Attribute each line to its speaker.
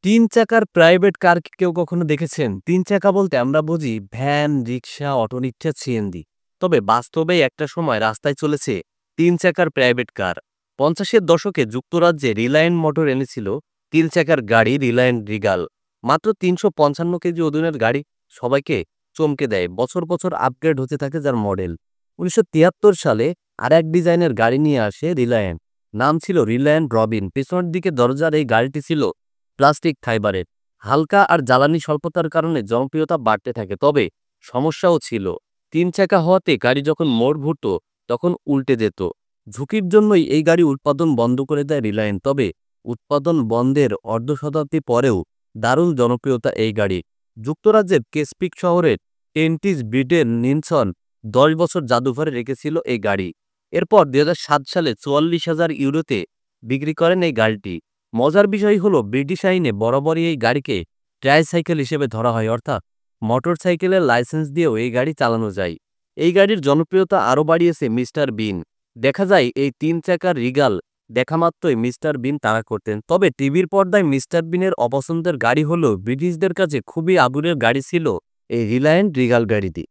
Speaker 1: তিন চাকার private car কি কেউ কখনো দেখেছেন? তিন চাকা বলতে আমরা বুঝি ভ্যান, রিক্সা, অটোরিকশা, সিএনজি। তবে বাস্তবে একটা সময় রাস্তায় চলেছে তিন চাকার প্রাইভেট কার। ৫০-এর দশকে যুক্তরাজ্যে রিলায়েন্ট মোটর এনেছিল তিন চাকার গাড়ি রিলায়েন্ট রিগাল। মাত্র ৩৫৫ কেজি ওজনের গাড়ি সবাইকে চমকে দেয়। বছর বছর আপগ্রেড হতে থাকে যার মডেল। ১৯৭৩ সালে আর এক ডিজাইনের গাড়ি নিয়ে আসে রিলায়েন্ট। নাম ছিল রিলায়েন্ট রবিন। পেছনের দিকে দরজার এই গাড়িটি ছিল প্লাস্টিক ফাইবারের। হালকা আর জ্বালানি স্বল্পতার কারণে জনপ্রিয়তা বাড়তে থাকে। তবে সমস্যাও ছিল। তিন চাকা হওয়াতে গাড়ি যখন মোড় ঘুরত তখন উল্টে যেত। ঝুঁকির জন্যই এই গাড়ি উৎপাদন বন্ধ করে দেয় রিলায়েন্স। তবে উৎপাদন বন্ধের অর্ধ শতাব্দী পরেও দারুণ জনপ্রিয়তা এই গাড়ি। যুক্তরাজ্যের কেসপিক শহরের টেন্টিস ব্রিটেন নিনসন ১০ বছর জাদুঘরে রেখেছিল এই গাড়ি। এরপর ২০০৭ সালে ৪৪,০০০ ইউরোতে বিক্রি করেন এই গাড়িটি। মজার বিষয় হলো ব্রিটিশ আইনে বরাবরই এই গাড়িকে ট্রাইসাইকেল হিসেবে ধরা হয়, অর্থাৎ মোটরসাইকেলের লাইসেন্স দিয়েও এই গাড়ি চালানো যায়। এই গাড়ির জনপ্রিয়তা আরও বাড়িয়েছে মিস্টার বিন। দেখা যায় এই তিন চাকার রিগাল দেখা মাত্রই মিস্টার বিন তাড়া করতেন। তবে টিভির পর্দায় মিস্টার বিনের অপছন্দের গাড়ি হলেও ব্রিটিশদের কাছে খুবই আদুরের গাড়ি ছিল এই রিলায়েন্ট রিগাল গাড়িটি।